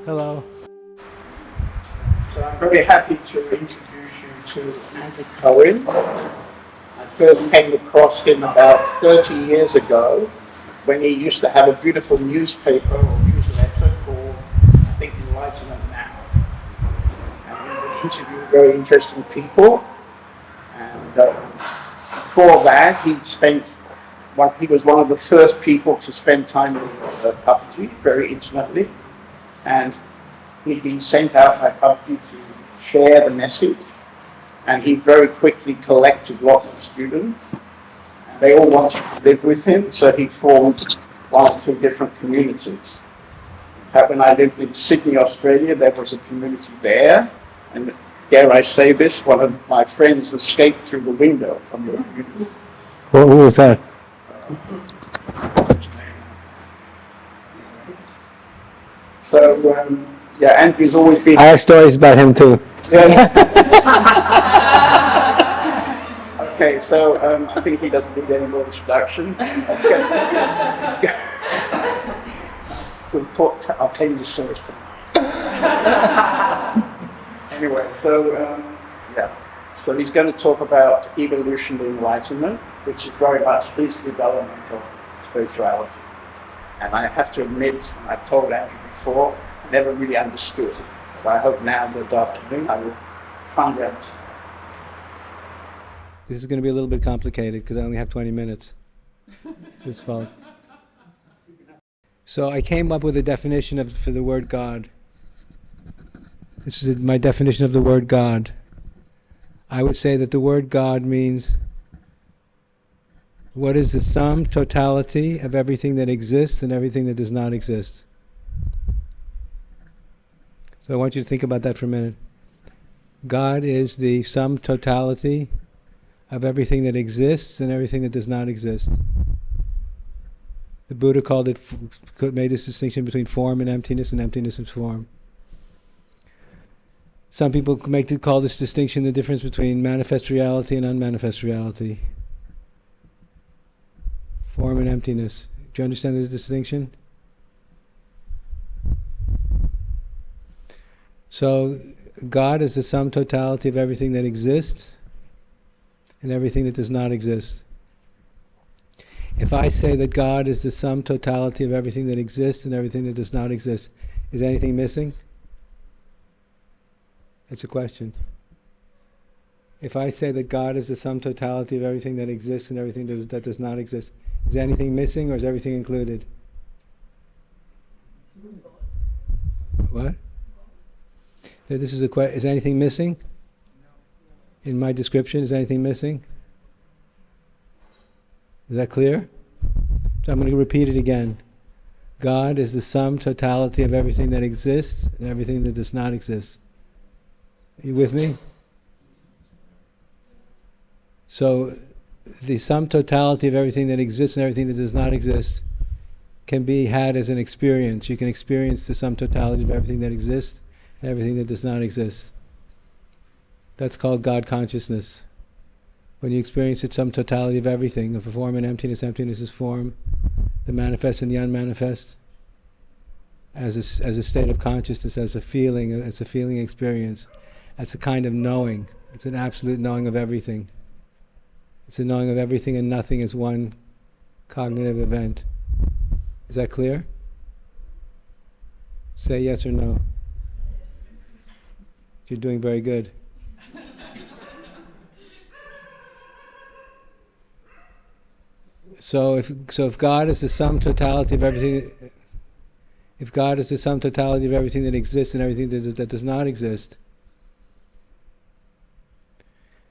Hello. So I'm very happy to introduce you to Andrew Cohen. I first came across him about 30 years ago when he used to have a beautiful newspaper or newsletter called, I think, Enlightenment Now. And he would interview very interesting people. And before that, he was one of the first people to spend time with Papaji very intimately. And he'd been sent out by Papaji to share the message. And he very quickly collected lots of students. And they all wanted to live with him, so he formed one or two different communities. In fact, when I lived in Sydney, Australia, there was a community there. And dare I say this, one of my friends escaped through the window from the community. Who was that? So, Andrew's always been... I have stories about him too. Yeah. Okay, so I think he doesn't need any more introduction. Let's go. I'll tell you the stories tonight. Anyway, so he's going to talk about evolutionary enlightenment, which is very much his development of spirituality. And I have to admit, I've told Andrew before, I never really understood. So I hope now this afternoon I will find out. This is going to be a little bit complicated because I only have 20 minutes. It's his fault. So I came up with a definition for the word God. This is my definition of the word God. I would say that the word God means what is the sum totality of everything that exists and everything that does not exist. So I want you to think about that for a minute. God is the sum totality of everything that exists and everything that does not exist. The Buddha made this distinction between form and emptiness and form. Some people call this distinction the difference between manifest reality and unmanifest reality. Form and emptiness. Do you understand this distinction? So, God is the sum totality of everything that exists and everything that does not exist. If I say that God is the sum totality of everything that exists and everything that does not exist, is anything missing? It's a question. If I say that God is the sum totality of everything that exists and everything that does not exist, is anything missing or is everything included? What? This is a question. Is anything missing? In my description, is anything missing? Is that clear? So I'm going to repeat it again. God is the sum totality of everything that exists and everything that does not exist. Are you with me? So the sum totality of everything that exists and everything that does not exist can be had as an experience. You can experience the sum totality of everything that exists and everything that does not exist. That's called God consciousness. When you experience the sum totality of everything, of form and emptiness is form, the manifest and the unmanifest, as a state of consciousness, as a feeling experience, as a kind of knowing. It's an absolute knowing of everything. It's a knowing of everything and nothing as one cognitive event. Is that clear? Say yes or no. You're doing very good. So if God is the sum totality of everything, if God is the sum totality of everything that exists and everything that does not exist,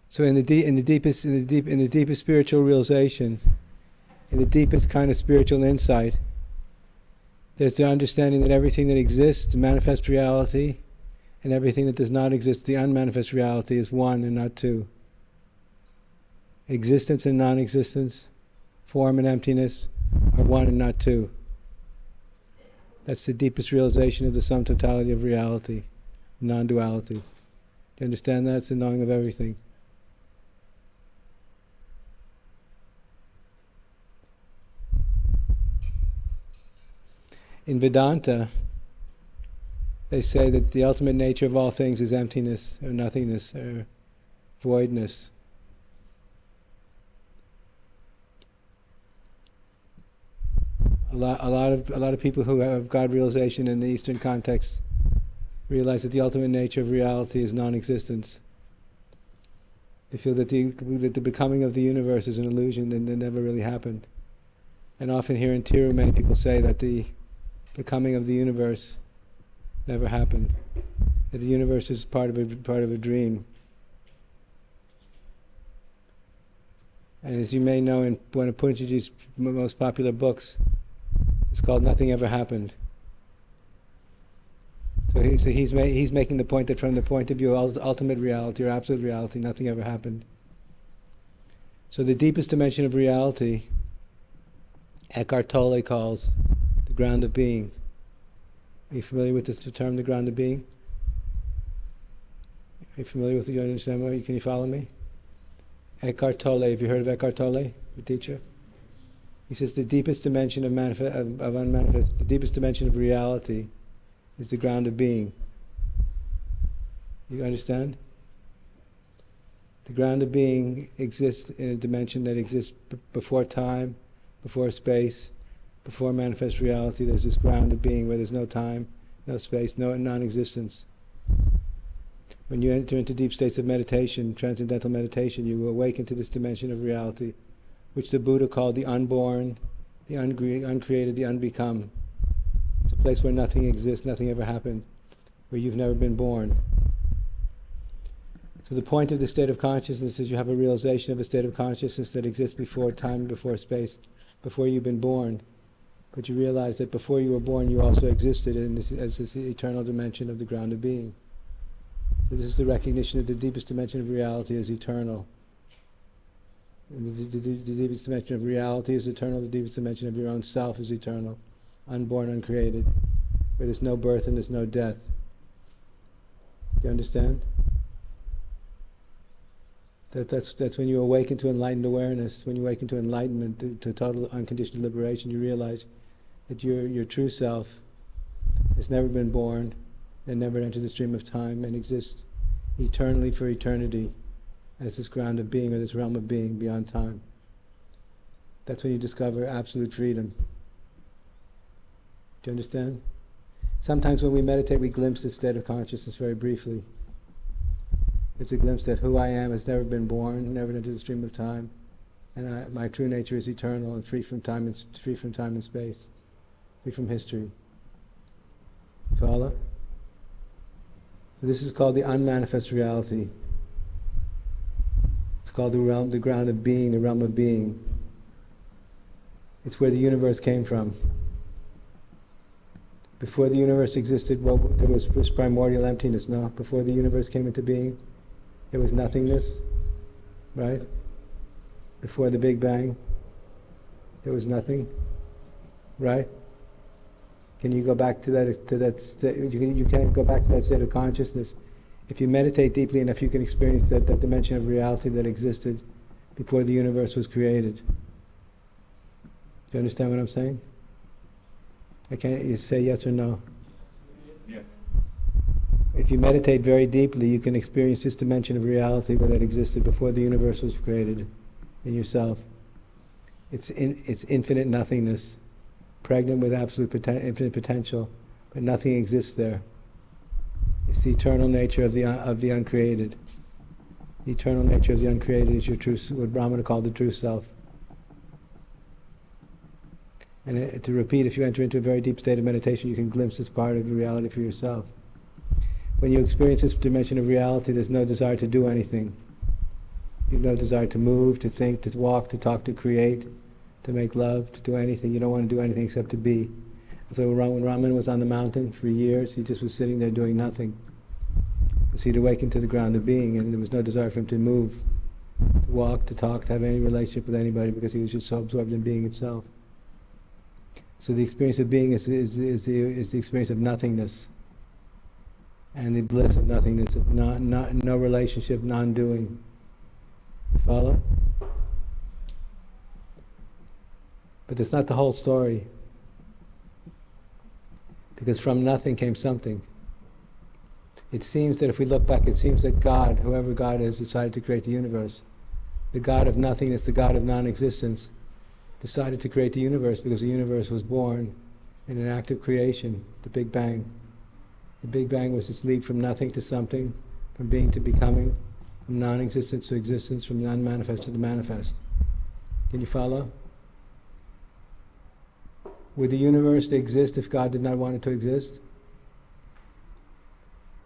so in the deepest spiritual realization, in the deepest kind of spiritual insight, there's the understanding that everything that exists, manifest reality, and everything that does not exist, the unmanifest reality, is one and not two. Existence and non-existence, form and emptiness, are one and not two. That's the deepest realization of the sum totality of reality, non-duality. Do you understand that? It's the knowing of everything. In Vedanta, they say that the ultimate nature of all things is emptiness, or nothingness, or voidness. A lot of people who have God realization in the Eastern context realize that the ultimate nature of reality is non-existence. They feel that the becoming of the universe is an illusion and it never really happened. And often here in Tiru, many people say that the becoming of the universe never happened. That the universe is part of a dream. And as you may know, in one of Punjaji's most popular books, it's called Nothing Ever Happened. So he's making the point that from the point of view of ultimate reality or absolute reality, nothing ever happened. So the deepest dimension of reality, Eckhart Tolle calls the ground of being. Are you familiar with this term, the ground of being? Are you familiar with it? You understand? Can you follow me? Eckhart Tolle. Have you heard of Eckhart Tolle, the teacher? He says the deepest dimension of unmanifest, the deepest dimension of reality is the ground of being. You understand? The ground of being exists in a dimension that exists before time, before space, before manifest reality. There's this ground of being where there's no time, no space, no non-existence. When you enter into deep states of meditation, transcendental meditation, you awaken to this dimension of reality, which the Buddha called the unborn, the uncreated, the unbecome. It's a place where nothing exists, nothing ever happened, where you've never been born. So the point of the state of consciousness is you have a realization of a state of consciousness that exists before time, before space, before you've been born. But you realize that before you were born, you also existed as this eternal dimension of the ground of being. So this is the recognition that the deepest dimension of reality is eternal. And the deepest dimension of reality is eternal, the deepest dimension of your own self is eternal, unborn, uncreated, where there's no birth and there's no death. Do you understand? That's when you awaken to enlightened awareness, when you awaken to enlightenment, to total unconditioned liberation, you realize that your true self has never been born and never entered the stream of time and exists eternally for eternity as this ground of being or this realm of being beyond time. That's when you discover absolute freedom. Do you understand? Sometimes when we meditate, we glimpse this state of consciousness very briefly. It's a glimpse that who I am has never been born, never entered the stream of time, and my true nature is eternal and free from time and space, free from history. You follow? So this is called the unmanifest reality. It's called the ground of being, the realm of being. It's where the universe came from. Before the universe existed, there was primordial emptiness, no? Before the universe came into being, there was nothingness, right? Before the Big Bang, there was nothing, right? Can you go back to that state? You can't go back to that state of consciousness. If you meditate deeply enough, you can experience that dimension of reality that existed before the universe was created. Do you understand what I'm saying? You say yes or no? Yes. If you meditate very deeply, you can experience this dimension of reality that existed before the universe was created in yourself. It's infinite nothingness, pregnant with absolute infinite potential, but nothing exists there. It's the eternal nature of the uncreated. The eternal nature of the uncreated is your true, what Brahmana called the true self. And to repeat, if you enter into a very deep state of meditation, you can glimpse this part of the reality for yourself. When you experience this dimension of reality, there's no desire to do anything. You have no desire to move, to think, to walk, to talk, to create, to make love, to do anything. You don't want to do anything except to be. So when Raman was on the mountain for years, he just was sitting there doing nothing. So he'd awakened to the ground of being, and there was no desire for him to move, to walk, to talk, to have any relationship with anybody, because he was just so absorbed in being itself. So the experience of being is the experience of nothingness, and the bliss of nothingness, of no relationship, non-doing. You follow? But that's not the whole story, because from nothing came something. It seems that if we look back, it seems that God, whoever God is, decided to create the universe. The God of nothingness, the God of non-existence, decided to create the universe because the universe was born in an act of creation, the Big Bang. The Big Bang was this leap from nothing to something, from being to becoming, from non-existence to existence, from non-manifest to the manifest. Can you follow? Would the universe exist if God did not want it to exist?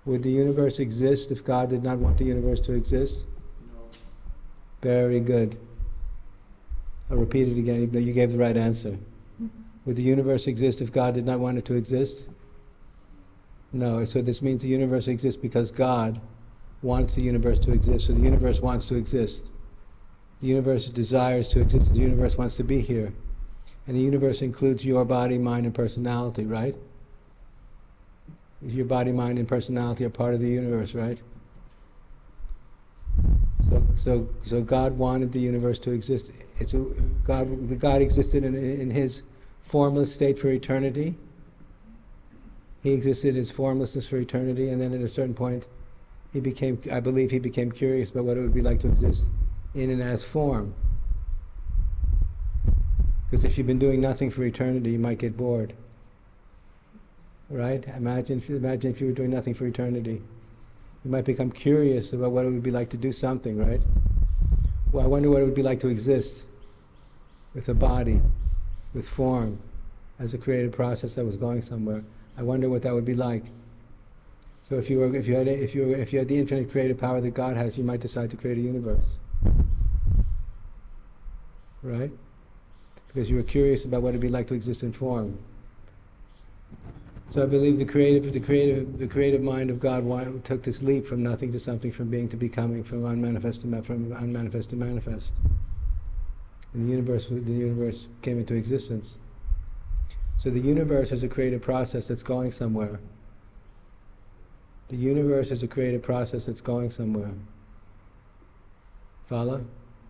Would the universe exist if God did not want the universe to exist? No. Very good. I'll repeat it again, even though you gave the right answer. Would the universe exist if God did not want it to exist? No. So this means the universe exists because God wants the universe to exist. So the universe wants to exist. The universe desires to exist. The universe wants to be here. And the universe includes your body, mind, and personality, right? Your body, mind, and personality are part of the universe, right? So God wanted the universe to exist. God existed in his formless state for eternity. He existed in his formlessness for eternity, and then at a certain point, I believe he became curious about what it would be like to exist in and as form. Because if you've been doing nothing for eternity, you might get bored. Right? Imagine if you were doing nothing for eternity. You might become curious about what it would be like to do something, right? Well, I wonder what it would be like to exist with a body, with form, as a creative process that was going somewhere. I wonder what that would be like. So if you had the infinite creative power that God has, you might decide to create a universe. Right? Because you were curious about what it'd be like to exist in form. So I believe the creative mind of God took this leap from nothing to something, from being to becoming, from unmanifest to manifest. And the universe came into existence. So the universe is a creative process that's going somewhere. The universe is a creative process that's going somewhere. Follow?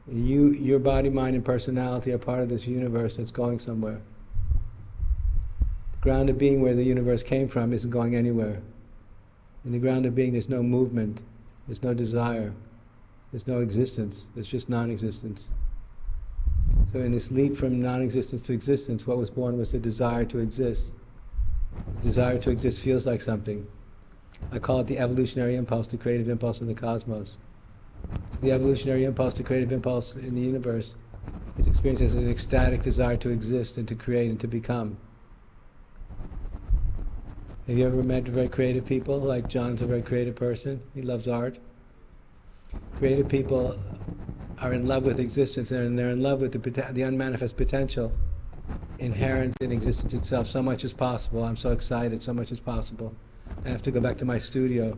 Your body, mind, and personality are part of this universe that's going somewhere. The ground of being where the universe came from isn't going anywhere. In the ground of being, there's no movement, there's no desire, there's no existence, there's just non-existence. So in this leap from non-existence to existence, what was born was the desire to exist. The desire to exist feels like something. I call it the evolutionary impulse, the creative impulse in the cosmos. The evolutionary impulse, the creative impulse in the universe, is experienced as an ecstatic desire to exist and to create and to become. Have you ever met very creative people? Like John's a very creative person. He loves art. Creative people are in love with existence, and they're in love with the unmanifest potential inherent in existence itself. So much is possible. I'm so excited. So much is possible. I have to go back to my studio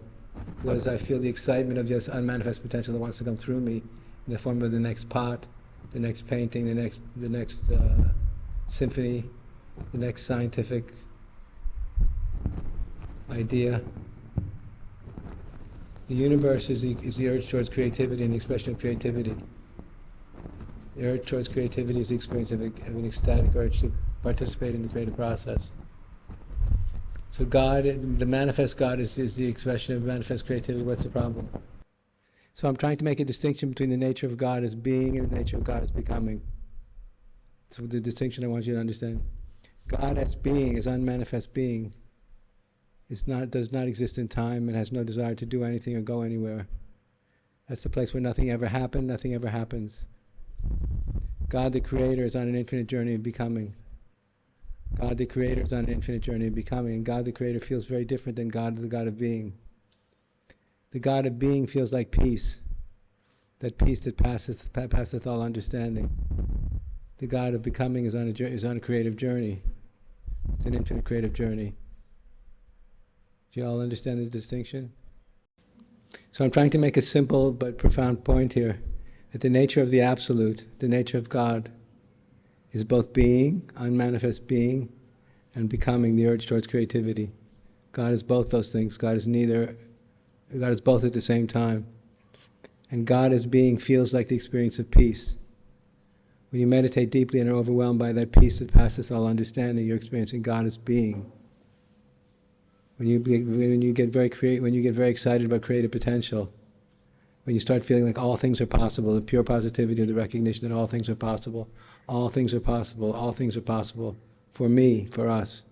because I feel the excitement of this unmanifest potential that wants to come through me in the form of the next pot, the next painting, the next symphony, the next scientific idea. The universe is the urge towards creativity and the expression of creativity. The urge towards creativity is the experience of an ecstatic urge to participate in the creative process. So God, the manifest God is the expression of manifest creativity. What's the problem? So I'm trying to make a distinction between the nature of God as being and the nature of God as becoming. So the distinction I want you to understand. God as being, as unmanifest being, does not exist in time and has no desire to do anything or go anywhere. That's the place where nothing ever happened, nothing ever happens. God the Creator is on an infinite journey of becoming. God the Creator is on an infinite journey of becoming, and God the Creator feels very different than God, the God of being. The God of being feels like peace, that peace that passeth all understanding. The God of becoming is on a creative journey. It's an infinite creative journey. Do you all understand the distinction? So I'm trying to make a simple but profound point here, that the nature of the Absolute, the nature of God, is both being, unmanifest being, and becoming, the urge towards creativity. God is both those things. God is both at the same time. And God as being feels like the experience of peace. When you meditate deeply and are overwhelmed by that peace that passeth all understanding, you're experiencing God as being. when you get very excited about creative potential, when you start feeling like all things are possible, the pure positivity of the recognition that all things are possible, all things are possible, all things are possible, for me, for us.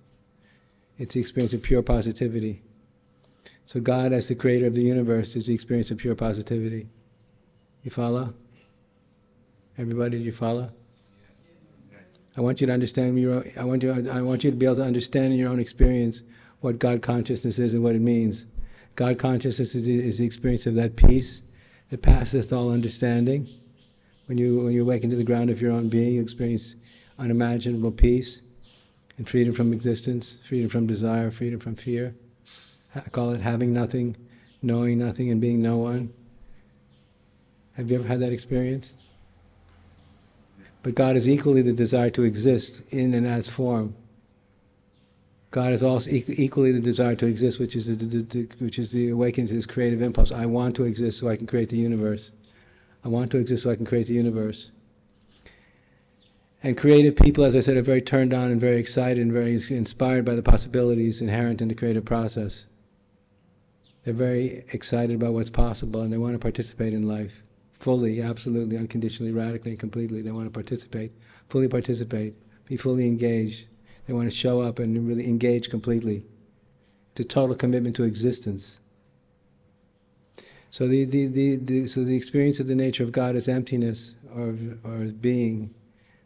It's the experience of pure positivity. So God, as the creator of the universe, is the experience of pure positivity. You follow? Everybody, do you follow? I want you to understand I want you to be able to understand in your own experience what God consciousness is and what it means. God consciousness is the experience of that peace that passeth all understanding. When you awaken to the ground of your own being, you experience unimaginable peace and freedom from existence, freedom from desire, freedom from fear. I call it having nothing, knowing nothing, and being no one. Have you ever had that experience? But God is equally the desire to exist in and as form. God is also equally the desire to exist, which is the awakening to this creative impulse. I want to exist so I can create the universe. I want to exist so I can create the universe. And creative people, as I said, are very turned on and very excited and very inspired by the possibilities inherent in the creative process. They're very excited about what's possible and they want to participate in life. Fully, absolutely, unconditionally, radically, and completely. They want to participate, be fully engaged. They want to show up and really engage completely. It's a total commitment to existence. So the experience of the nature of God as emptiness or as being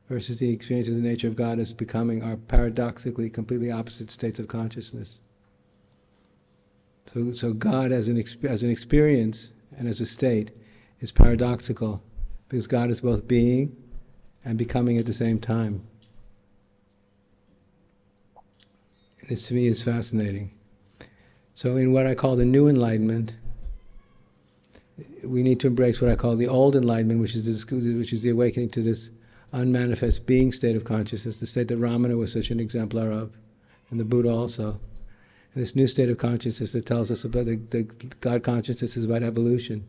versus the experience of the nature of God as becoming are paradoxically completely opposite states of consciousness. So God as an experience and as a state is paradoxical because God is both being and becoming at the same time. This to me is fascinating. So in what I call the new enlightenment, we need to embrace what I call the old enlightenment, which is the awakening to this unmanifest being state of consciousness, the state that Ramana was such an exemplar of, and the Buddha also. And this new state of consciousness that tells us about the God consciousness is about evolution.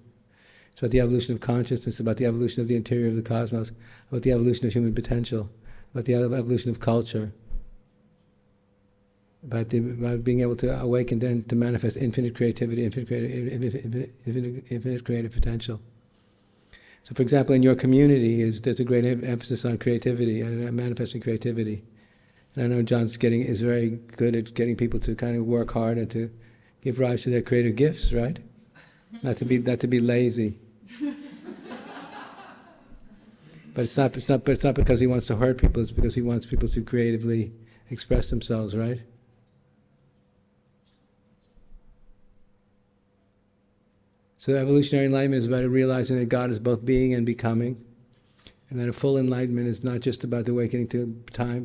It's about the evolution of consciousness, about the evolution of the interior of the cosmos, about the evolution of human potential, about the evolution of culture, about being able to awaken and to manifest infinite creativity, infinite creative potential. So, for example, in your community, there's a great emphasis on creativity and manifesting creativity. And I know John's is very good at getting people to kind of work hard and to give rise to their creative gifts, right? Not to be lazy. But it's not because he wants to hurt people, it's because he wants people to creatively express themselves, right? So evolutionary enlightenment is about realizing that God is both being and becoming, and that a full enlightenment is not just about the awakening to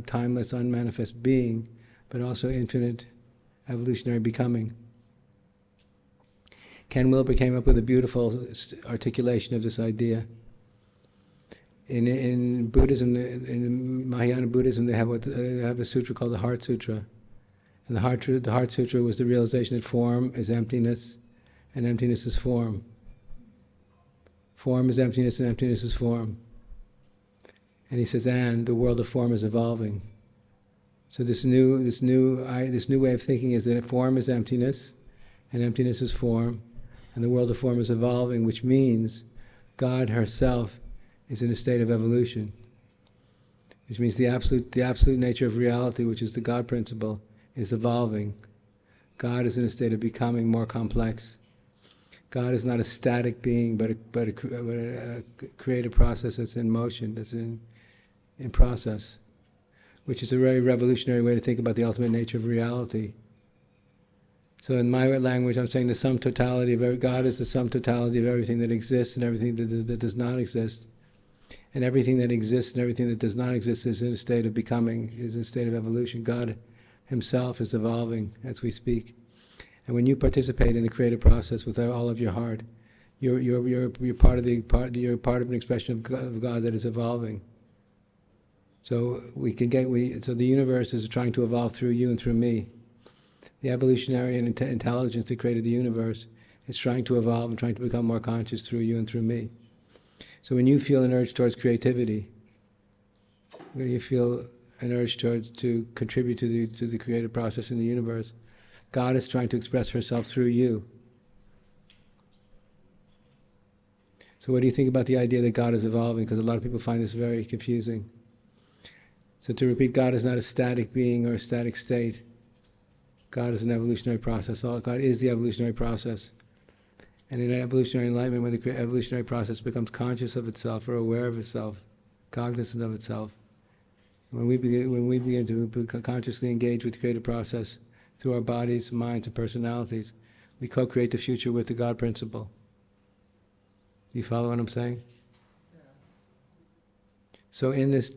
timeless, unmanifest being, but also infinite evolutionary becoming. Ken Wilber came up with a beautiful articulation of this idea. In Buddhism, in Mahayana Buddhism, they have a sutra called the Heart Sutra. And the Heart Sutra was the realization that form is emptiness, and emptiness is form. Form is emptiness, and emptiness is form. And he says, and the world of form is evolving. So this new way of thinking is that form is emptiness, and emptiness is form, and the world of form is evolving, which means God herself is in a state of evolution, which means the absolute nature of reality, which is the God principle, is evolving. God is in a state of becoming more complex. God is not a static being, but a creative process that's in motion, that's in process, which is a very revolutionary way to think about the ultimate nature of reality. So in my language, I'm saying the sum totality of God is the sum totality of everything that exists and everything that does not exist. And everything that exists and everything that does not exist is in a state of becoming, is in a state of evolution. God himself is evolving as we speak. And when you participate in the creative process with all of your heart, you're part of an expression of God that is evolving. So so the universe is trying to evolve through you and through me. The evolutionary and intelligence that created the universe is trying to evolve and trying to become more conscious through you and through me. So when you feel an urge towards creativity, when you feel an urge to contribute to the creative process in the universe, God is trying to express herself through you. So what do you think about the idea that God is evolving? Because a lot of people find this very confusing. So to repeat, God is not a static being or a static state. God is an evolutionary process. God is the evolutionary process. And in evolutionary enlightenment, when the evolutionary process becomes conscious of itself or aware of itself, cognizant of itself, when we begin to consciously engage with the creative process through our bodies, minds, and personalities, we co-create the future with the God principle. Do you follow what I'm saying? So in this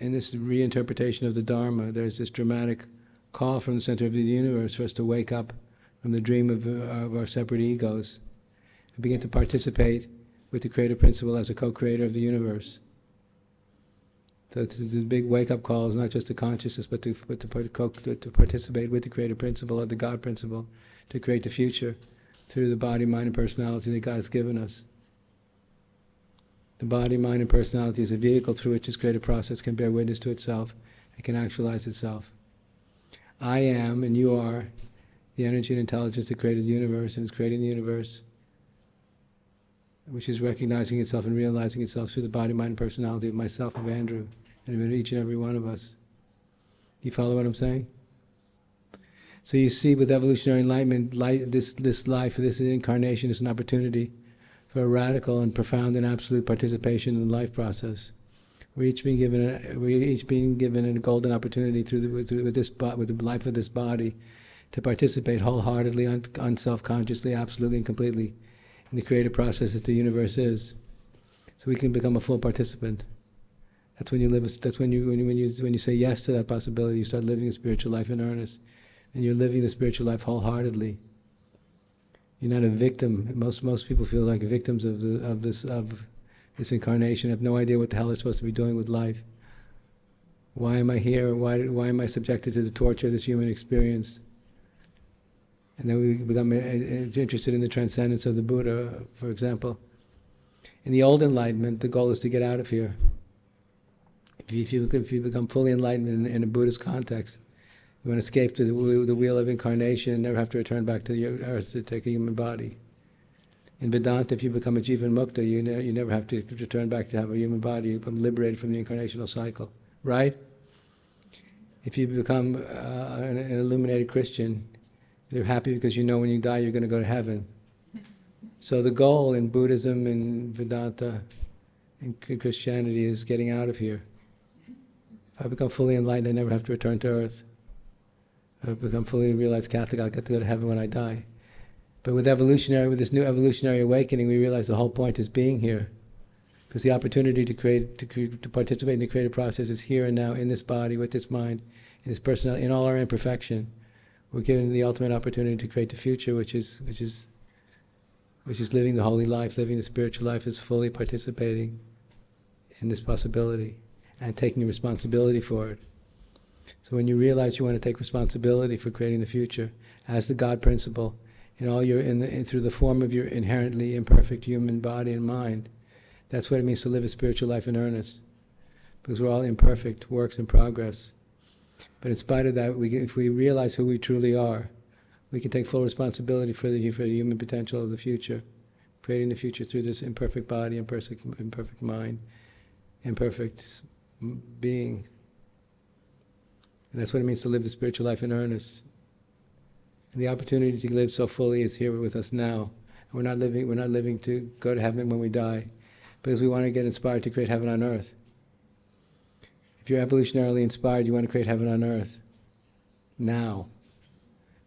reinterpretation of the Dharma, there's this dramatic call from the center of the universe for us to wake up from the dream of our separate egos and begin to participate with the creative principle as a co-creator of the universe. So it's a big wake-up call. It's not just to consciousness, but to participate with the creative principle or the God principle to create the future through the body, mind, and personality that God has given us. The body, mind, and personality is a vehicle through which this creative process can bear witness to itself and can actualize itself. I am, and you are, the energy and intelligence that created the universe and is creating the universe, which is recognizing itself and realizing itself through the body, mind, and personality of myself, of Andrew, and of each and every one of us. Do you follow what I'm saying? So you see, with evolutionary enlightenment, this life, this incarnation is an opportunity for a radical and profound and absolute participation in the life process. We're each being given a golden opportunity with the life of this body to participate wholeheartedly, unself-consciously, absolutely and completely in the creative process that the universe is, so we can become a full participant. That's when you live. That's when you say yes to that possibility. You start living a spiritual life in earnest, and you're living the spiritual life wholeheartedly. You're not a victim. Most people feel like victims of this incarnation. Have no idea what the hell they're supposed to be doing with life. Why am I here? Why am I subjected to the torture of this human experience? And then we become interested in the transcendence of the Buddha, for example. In the old enlightenment, the goal is to get out of here. If you become fully enlightened in a Buddhist context, you want to escape to the wheel of incarnation and never have to return back to the earth to take a human body. In Vedanta, if you become a Jivan Mukta, you never have to return back to have a human body. You become liberated from the incarnational cycle, right? If you become an illuminated Christian, you're happy because you know when you die you're going to go to heaven. So the goal in Buddhism and Vedanta and Christianity is getting out of here. If I become fully enlightened, I never have to return to earth. If I become fully realized Catholic, I'll get to go to heaven when I die. But with this new evolutionary awakening, we realize the whole point is being here. Because the opportunity to participate in the creative process is here and now, in this body, with this mind, in this personality, in all our imperfection. We're given the ultimate opportunity to create the future, which is living the holy life, living the spiritual life, is fully participating in this possibility and taking responsibility for it. So when you realize you want to take responsibility for creating the future as the God principle, through the form of your inherently imperfect human body and mind, that's what it means to live a spiritual life in earnest. Because we're all imperfect, works in progress. But in spite of that, if we realize who we truly are, we can take full responsibility for the human potential of the future, creating the future through this imperfect body, imperfect mind, imperfect being. And that's what it means to live the spiritual life in earnest. And the opportunity to live so fully is here with us now. And we're not living to go to heaven when we die, because we want to get inspired to create heaven on earth. If you're evolutionarily inspired, you want to create heaven on earth now,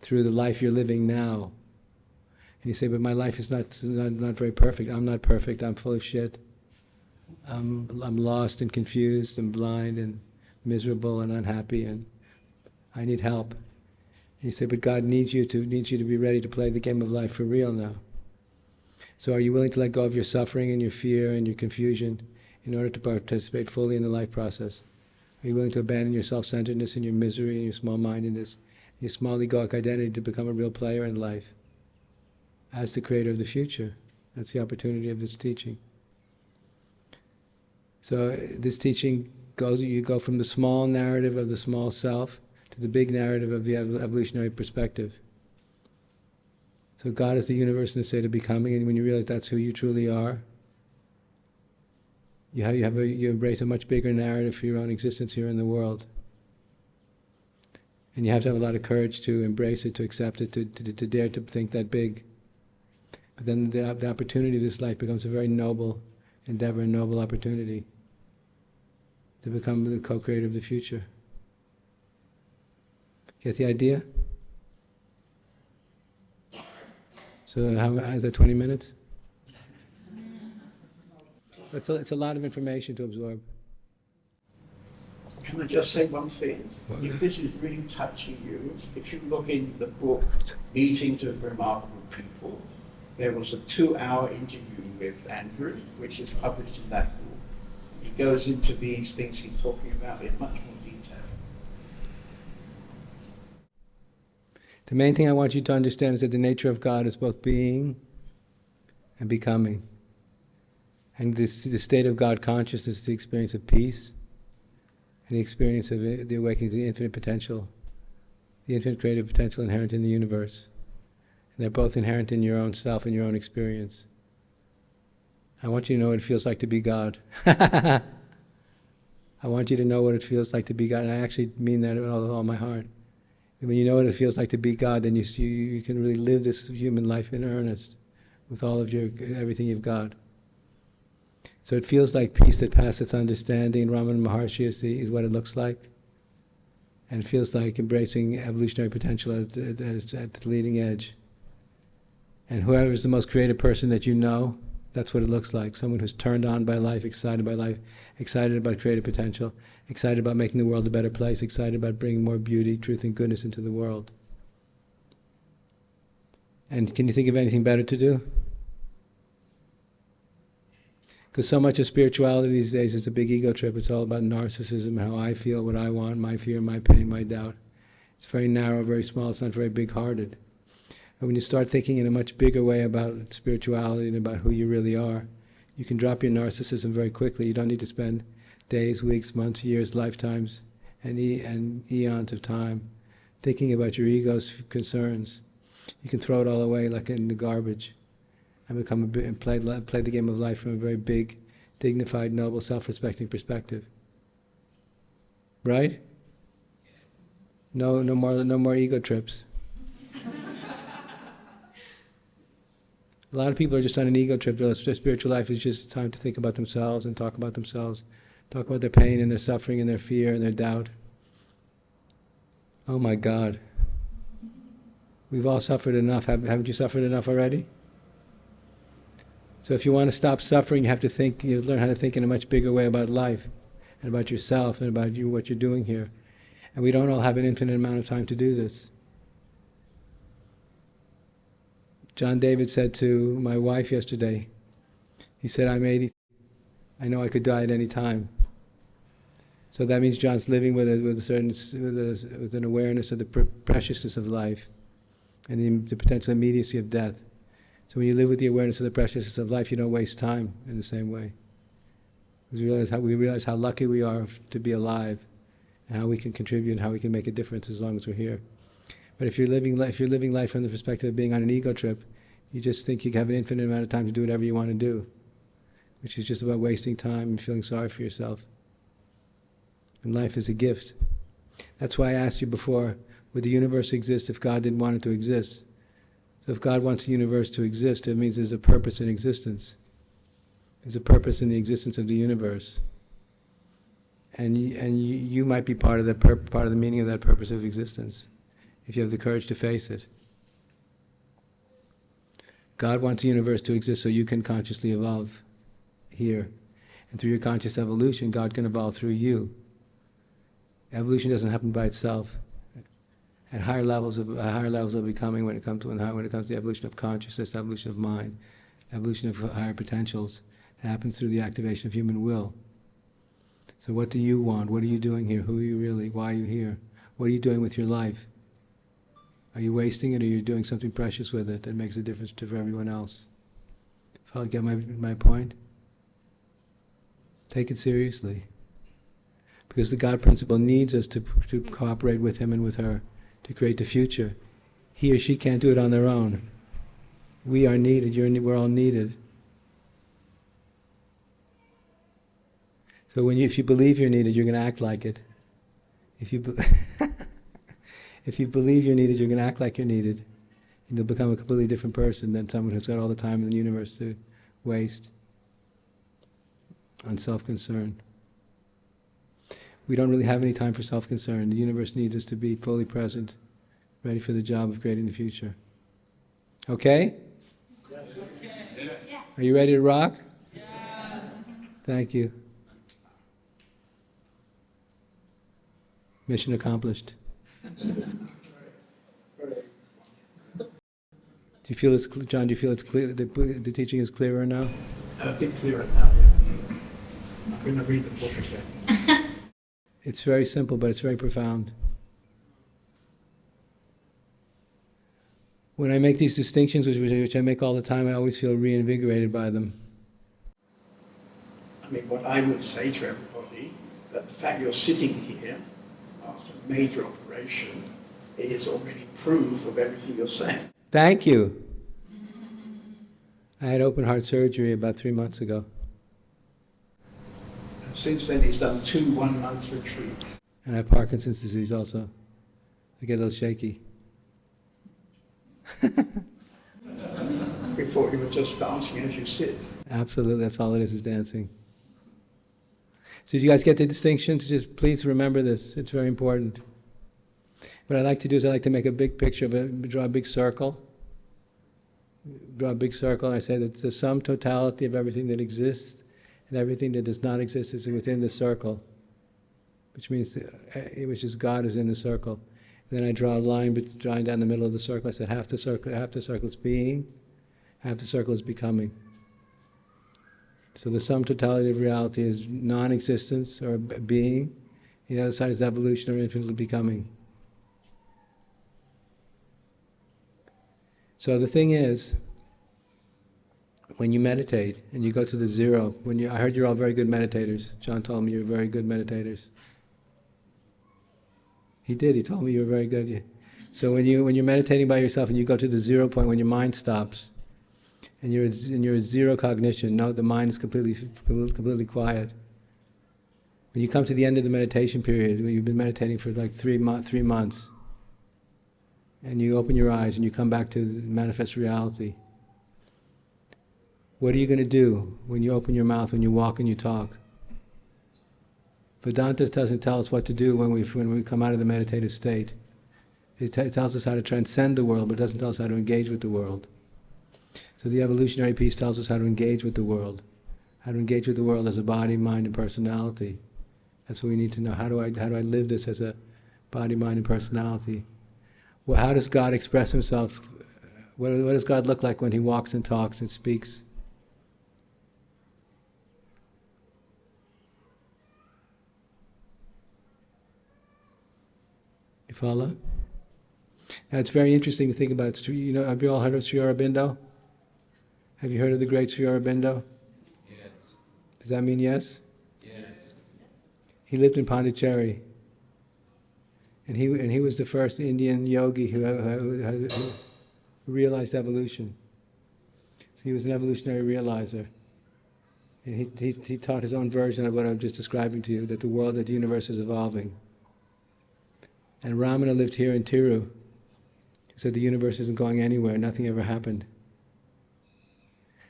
through the life you're living now. And you say, but my life is not very perfect. I'm not perfect. I'm full of shit. I'm lost and confused and blind and miserable and unhappy, and I need help. And you say, but God needs you to be ready to play the game of life for real now. So are you willing to let go of your suffering and your fear and your confusion in order to participate fully in the life process? Are you willing to abandon your self-centeredness and your misery and your small-mindedness, your small egoic identity to become a real player in life as the creator of the future? That's the opportunity of this teaching. So this teaching you go from the small narrative of the small self to the big narrative of the evolutionary perspective. So God is the universe in the state of becoming, and when you realize that's who you truly are, you embrace a much bigger narrative for your own existence here in the world. And you have to have a lot of courage to embrace it, to accept it, to dare to think that big. But then the opportunity of this life becomes a very noble endeavor, a noble opportunity to become the co-creator of the future. Get the idea? So how is that 20 minutes? It's a lot of information to absorb. Can I just say one thing? If this is really touching you, if you look in the book, Meetings with Remarkable People, there was a 2-hour interview with Andrew, which is published in that book. He goes into these things he's talking about in much more detail. The main thing I want you to understand is that the nature of God is both being and becoming. And the state of God consciousness is the experience of peace and the experience of the awakening to the infinite potential, the infinite creative potential inherent in the universe. And they're both inherent in your own self and your own experience. I want you to know what it feels like to be God. I want you to know what it feels like to be God, and I actually mean that with all my heart. And when you know what it feels like to be God, then you can really live this human life in earnest with all of everything you've got. So it feels like peace that passeth understanding. Ramana Maharshi is what it looks like. And it feels like embracing evolutionary potential at the leading edge. And whoever is the most creative person that you know, that's what it looks like. Someone who's turned on by life, excited about creative potential, excited about making the world a better place, excited about bringing more beauty, truth, and goodness into the world. And can you think of anything better to do? Because so much of spirituality these days is a big ego trip. It's all about narcissism, how I feel, what I want, my fear, my pain, my doubt. It's very narrow, very small, it's not very big-hearted. And when you start thinking in a much bigger way about spirituality and about who you really are, you can drop your narcissism very quickly. You don't need to spend days, weeks, months, years, lifetimes, and eons of time thinking about your ego's concerns. You can throw it all away like in the garbage and play the game of life from a very big, dignified, noble, self-respecting perspective. Right? No more ego trips. A lot of people are just on an ego trip. Their spiritual life is just time to think about themselves and talk about themselves, talk about their pain and their suffering and their fear and their doubt. Oh my God. We've all suffered enough. Haven't you suffered enough already? So if you want to stop suffering, you have to learn how to think in a much bigger way about life and about yourself and about what you're doing here. And we don't all have an infinite amount of time to do this. John David said to my wife yesterday, he said, I'm 80, I know I could die at any time. So that means John's living with an awareness of the preciousness of life and the potential immediacy of death. So when you live with the awareness of the preciousness of life, you don't waste time in the same way. We realize how lucky we are to be alive, and how we can contribute and how we can make a difference as long as we're here. But if you're living life from the perspective of being on an ego trip, you just think you have an infinite amount of time to do whatever you want to do, which is just about wasting time and feeling sorry for yourself. And life is a gift. That's why I asked you before, would the universe exist if God didn't want it to exist? So if God wants the universe to exist, it means there's a purpose in existence. There's a purpose in the existence of the universe. And you might be part of the meaning of that purpose of existence, if you have the courage to face it. God wants the universe to exist so you can consciously evolve here. And through your conscious evolution, God can evolve through you. Evolution doesn't happen by itself. At higher levels of becoming, when it comes to the evolution of consciousness, evolution of mind, evolution of higher potentials, it happens through the activation of human will. So what do you want? What are you doing here? Who are you really? Why are you here? What are you doing with your life? Are you wasting it, or are you doing something precious with it that makes a difference for everyone else? If I get my point? Take it seriously. Because the God principle needs us to cooperate with him and with her to create the future. He or she can't do it on their own. We are needed, we're all needed. So if you believe you're needed, you're going to act like it. If you believe you're needed, you're going to act like you're needed. And you'll become a completely different person than someone who's got all the time in the universe to waste on self-concern. We don't really have any time for self-concern. The universe needs us to be fully present, ready for the job of creating the future. Okay? Yes. Are you ready to rock? Yes. Thank you. Mission accomplished. Do you feel it's, John, do you feel it's clear, the teaching is clearer now? A bit clearer now, yeah. I'm going to read the book again. It's very simple, but it's very profound. When I make these distinctions, which I make all the time, I always feel reinvigorated by them. I mean, what I would say to everybody, that the fact you're sitting here after a major operation is already proof of everything you're saying. Thank you. I had open heart surgery about 3 months ago. And since then he's done 2 one-month retreats. And I have Parkinson's disease also. I get a little shaky. We thought you were just dancing as you sit. Absolutely, that's all it is dancing. So do you guys get the distinctions? Just please remember this, it's very important. What I like to do is I like to make a big picture of it, draw a big circle. Draw a big circle, and I say that the sum totality of everything that exists and everything that does not exist is within the circle, which means, which is God is in the circle. Then I draw a line drawing down the middle of the circle. I said half the circle is being, half the circle is becoming. So the sum totality of reality is non-existence or being. The other side is evolution or infinitely becoming. So the thing is, when you meditate and you go to the zero, I heard you're all very good meditators. John told me you're very good meditators. He did, he told me you were very good. So when you're meditating by yourself and you go to the 0 point, when your mind stops, and you're at zero cognition, no, the mind is completely quiet. When you come to the end of the meditation period, when you've been meditating for like 3 months, and you open your eyes and you come back to manifest reality, what are you going to do when you open your mouth, when you walk and you talk? Vedanta doesn't tell us what to do when we come out of the meditative state. It tells us how to transcend the world, but it doesn't tell us how to engage with the world. So the evolutionary piece tells us how to engage with the world. How to engage with the world as a body, mind, and personality. That's what we need to know. How do I live this as a body, mind, and personality? Well, how does God express himself? What does God look like when he walks and talks and speaks? You follow? Now it's very interesting to think about. Have you all heard of Sri Aurobindo? Have you heard of the great Sri Aurobindo? Yes. Does that mean yes? Yes. He lived in Pondicherry. And he was the first Indian yogi who realized evolution. So he was an evolutionary realizer. And he taught his own version of what I'm just describing to you, that the universe is evolving. And Ramana lived here in Tiru. He said the universe isn't going anywhere, nothing ever happened.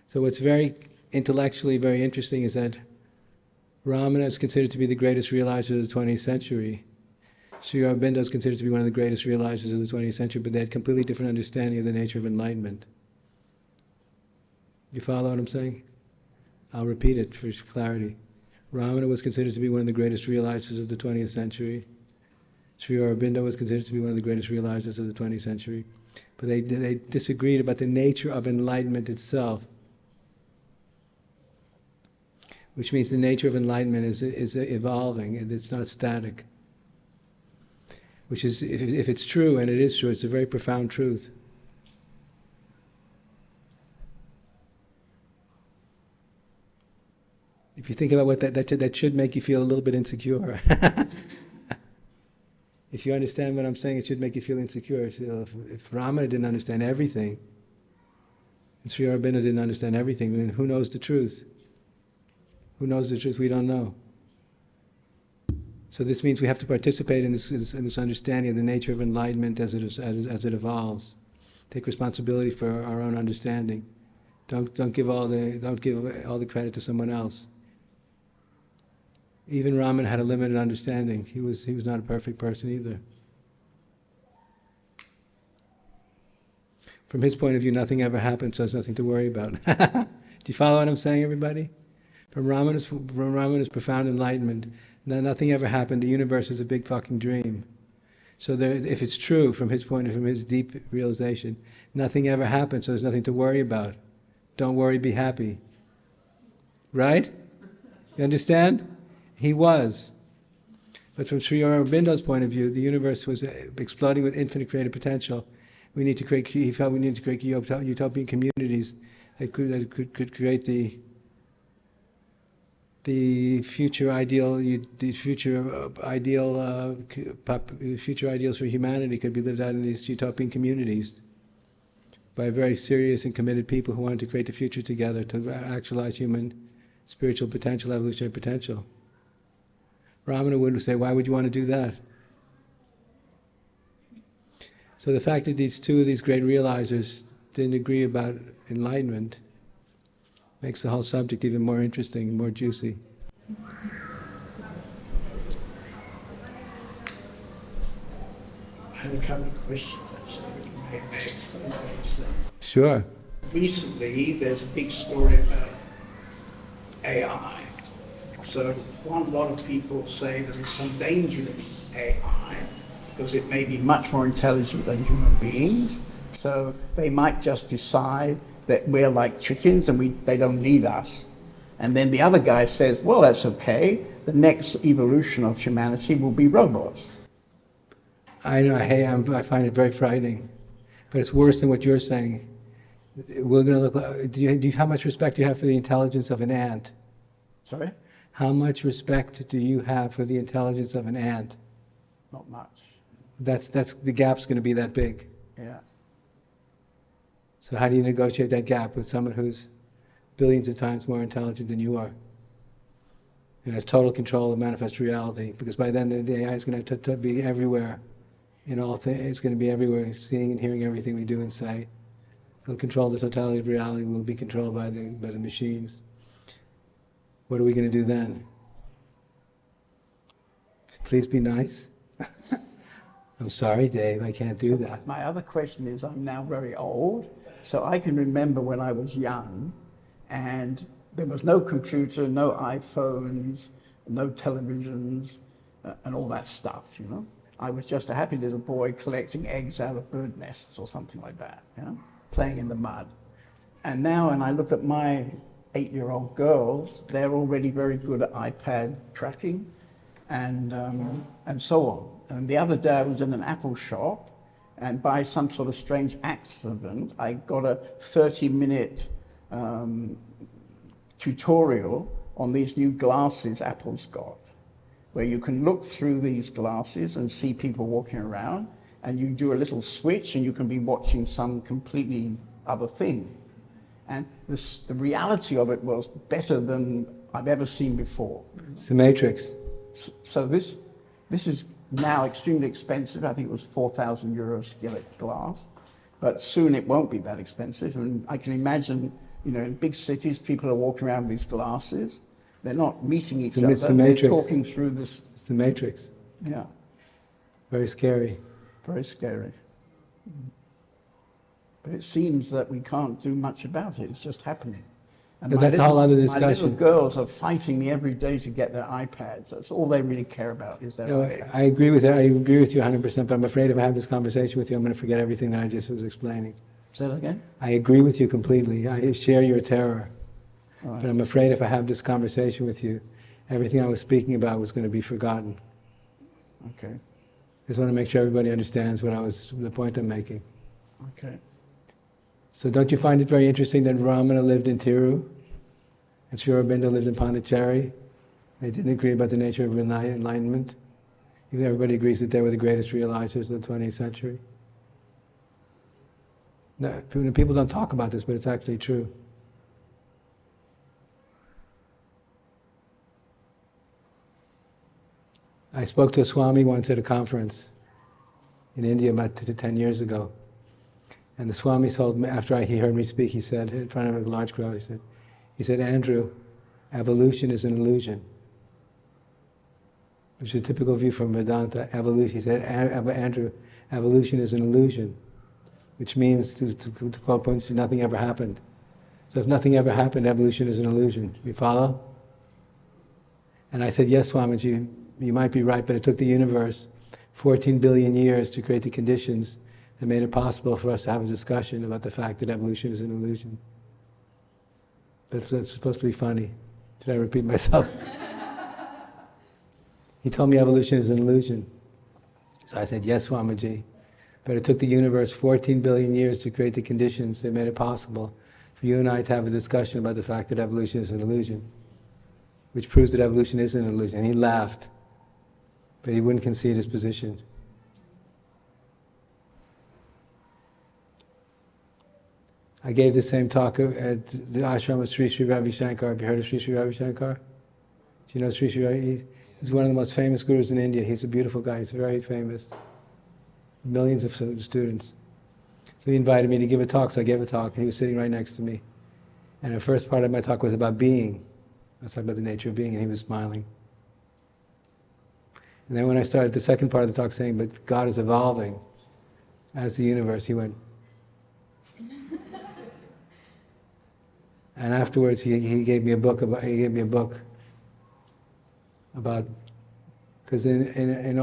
So what's very intellectually very interesting is that Ramana is considered to be the greatest realizer of the 20th century. Sri Aurobindo is considered to be one of the greatest realizers of the 20th century, but they had completely different understanding of the nature of enlightenment. You follow what I'm saying? I'll repeat it for clarity. Ramana was considered to be one of the greatest realizers of the 20th century. Sri Aurobindo was considered to be one of the greatest realizers of the 20th century. But they disagreed about the nature of enlightenment itself. Which means the nature of enlightenment is evolving, and it's not static. Which is, if it's true, and it is true, it's a very profound truth. If you think about what that should make you feel a little bit insecure. If you understand what I'm saying, it should make you feel insecure. So if Ramana didn't understand everything, and Sri Aurobindo didn't understand everything, then who knows the truth? Who knows the truth? We don't know. So this means we have to participate in this understanding of the nature of enlightenment as it evolves. Take responsibility for our own understanding. Don't give all the credit to someone else. Even Raman had a limited understanding. He was not a perfect person either. From his point of view, nothing ever happened, so there's nothing to worry about. Do you follow what I'm saying, everybody? From Ramana's profound enlightenment, nothing ever happened. The universe is a big fucking dream. So if it's true from his deep realization, nothing ever happened, so there's nothing to worry about. Don't worry, be happy. Right? You understand? He was. But from Sri Aurobindo's point of view, the universe was exploding with infinite creative potential. He felt we needed to create utopian communities that could create the future ideals for humanity could be lived out in these utopian communities by very serious and committed people who wanted to create the future together to actualize human spiritual potential, evolutionary potential. Ramana would say, why would you want to do that? So the fact that two of these great realizers didn't agree about enlightenment makes the whole subject even more interesting, more juicy. I have a couple of questions actually. Sure. Recently, there's a big story about AI. So a lot of people say there is some danger in AI because it may be much more intelligent than human beings. So they might just decide that we're like chickens and they don't need us. And then the other guy says, well, that's okay. The next evolution of humanity will be robots. I know, I find it very frightening. But it's worse than what you're saying. We're going to look like, how much respect do you have for the intelligence of an ant? Sorry? How much respect do you have for the intelligence of an ant? Not much. That's the gap's going to be that big. Yeah. So how do you negotiate that gap with someone who's billions of times more intelligent than you are? And has total control of manifest reality, because by then the AI is going to be everywhere. In all things, it's going to be everywhere, seeing and hearing everything we do and say. It'll control the totality of reality. We'll be controlled by the machines. What are we going to do then? Please be nice. I'm sorry, Dave, I can't do that. My other question is, I'm now very old, so I can remember when I was young, and there was no computer, no iPhones, no televisions, and all that stuff, you know. I was just a happy little boy collecting eggs out of bird nests or something like that, you know, playing in the mud. And now when I look at my 8-year-old girls, they're already very good at iPad tracking and so on. And the other day I was in an Apple shop, and by some sort of strange accident, I got a 30-minute tutorial on these new glasses Apple's got, where you can look through these glasses and see people walking around, and you do a little switch and you can be watching some completely other thing. And the reality of it was better than I've ever seen before. It's the Matrix. So this is now extremely expensive. I think it was 4,000 euros to get a glass, but soon it won't be that expensive. And I can imagine, you know, in big cities, people are walking around with these glasses. They're not meeting each other. They're talking through this. It's the Matrix. Yeah. Very scary. Very scary. But it seems that we can't do much about it. It's just happening. And But that's a whole other my discussion. little girls are fighting me every day to get their iPads. That's all they really care about is their iPad. I agree with that. I agree with you 100%, but I'm afraid if I have this conversation with you, I'm going to forget everything that I just was explaining. Say that again? I agree with you completely. I share your terror. All right. But I'm afraid if I have this conversation with you, everything I was speaking about was going to be forgotten. Okay. I just want to make sure everybody understands the point I'm making. Okay. So don't you find it very interesting that Ramana lived in Tiru And Sri Aurobindo lived in Pondicherry. They didn't agree about the nature of enlightenment. Even everybody agrees that they were the greatest realizers of the 20th century. No, people don't talk about this, but it's actually true. I spoke to a Swami once at a conference in India about 10 years ago. And the Swami told me, after he heard me speak, he said, in front of a large crowd, he said, Andrew, evolution is an illusion. Which is a typical view from Vedanta. Evolution, he said, Andrew, evolution is an illusion. Which means, to quote Punch, nothing ever happened. So if nothing ever happened, evolution is an illusion. You follow? And I said, yes, Swamiji, you might be right, but it took the universe 14 billion years to create the conditions that made it possible for us to have a discussion about the fact that evolution is an illusion. That's supposed to be funny. Did I repeat myself? He told me evolution is an illusion. So I said, yes, Swamiji, but it took the universe 14 billion years to create the conditions that made it possible for you and I to have a discussion about the fact that evolution is an illusion, which proves that evolution is an illusion. And he laughed, but he wouldn't concede his position. I gave the same talk at the ashram of Sri Sri Ravi Shankar. Have you heard of Sri Sri Ravi Shankar? Do you know Sri Sri Ravi? He's one of the most famous gurus in India. He's a beautiful guy. He's very famous. Millions of students. So he invited me to give a talk, so I gave a talk, and he was sitting right next to me. And the first part of my talk was about being. I was talking about the nature of being, and he was smiling. And then when I started the second part of the talk saying, but God is evolving as the universe, he went. And afterwards he gave me a book about because in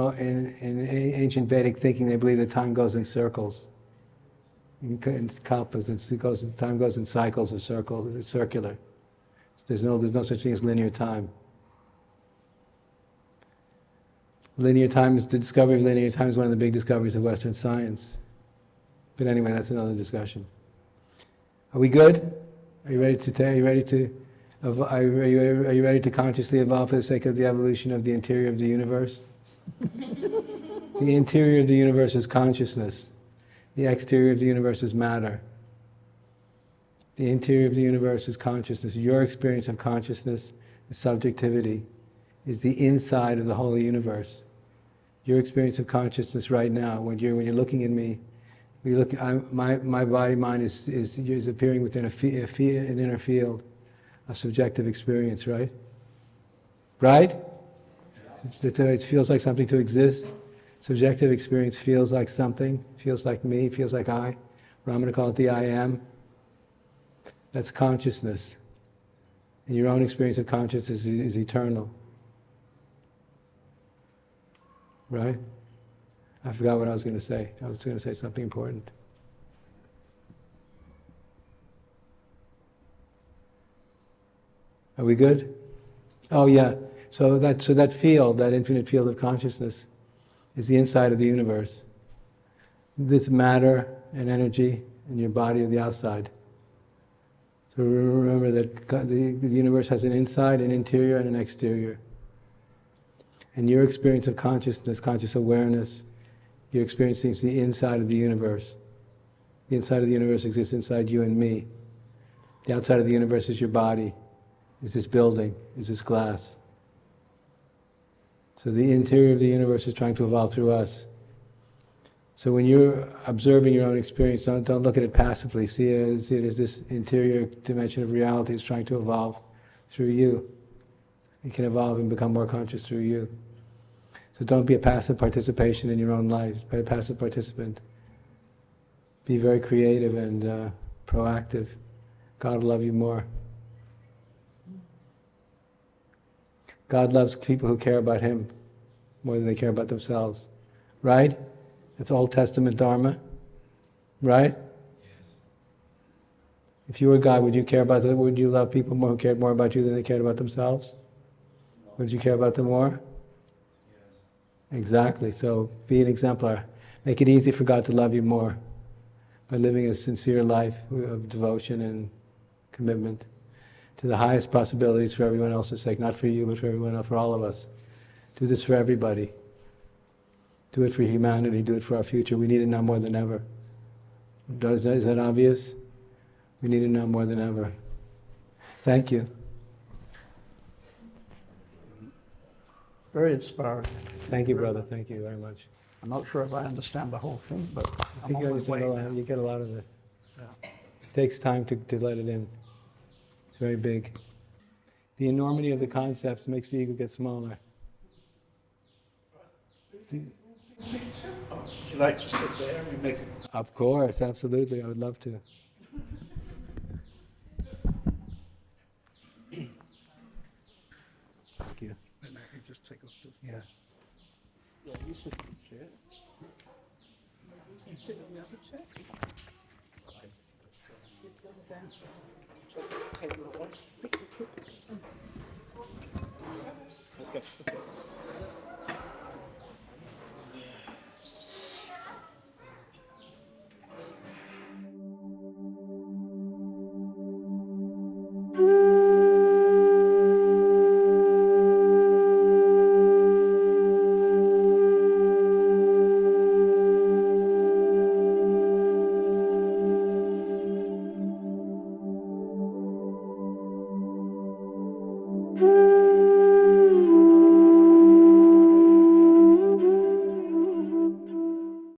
ancient Vedic thinking they believe that time goes in circles. In kalpas, time goes in cycles or circles. It's circular. There's no such thing as linear time. Linear time is the discovery of linear time is one of the big discoveries of Western science. But anyway, that's another discussion. Are we good? Are you ready to consciously evolve for the sake of the evolution of the interior of the universe? The interior of the universe is consciousness. The exterior of the universe is matter. The interior of the universe is consciousness. Your experience of consciousness, the subjectivity, is the inside of the whole universe. Your experience of consciousness right now, when you're looking at me, my body mind is appearing within an inner field of subjective experience, right? Right? It feels like something to exist. Subjective experience feels like something, feels like me, feels like I. Or I'm going to call it the I am. That's consciousness. And your own experience of consciousness is eternal. Right? I forgot what I was going to say. I was going to say something important. Are we good? Oh yeah. So that field, that infinite field of consciousness, is the inside of the universe. This matter and energy in your body are the outside. So remember that the universe has an inside, an interior, and an exterior. And your experience of consciousness, conscious awareness, you're experiencing the inside of the universe. The inside of the universe exists inside you and me. The outside of the universe is your body, is this building, is this glass. So the interior of the universe is trying to evolve through us. So when you're observing your own experience, don't look at it passively. See it as this interior dimension of reality is trying to evolve through you. It can evolve and become more conscious through you. So don't be a passive participation in your own life. Be a passive participant. Be very creative and proactive. God will love you more. God loves people who care about Him more than they care about themselves. Right? That's Old Testament Dharma. Right? If you were God, would you love people more who cared more about you than they cared about themselves? Would you care about them more? Exactly. So be an exemplar. Make it easy for God to love you more by living a sincere life of devotion and commitment. to the highest possibilities for everyone else's sake, not for you, but for everyone else, for all of us. Do this for everybody. Do it for humanity, do it for our future. We need it now more than ever. Is that obvious? We need it now more than ever. Thank you. Very inspiring. Thank you, brother. Thank you very much. I'm not sure if I understand the whole thing, but I I'm think on you my understand way a lot. now. You get a lot of it. Yeah. It takes time to let it in. It's very big. The enormity of the concepts makes the ego get smaller. Would you like to sit there and make it? Of course, absolutely. I would love to. Thank you. And I can just take off this. Yeah. Yeah, you sit in the chair. You sit in the other chair. Okay.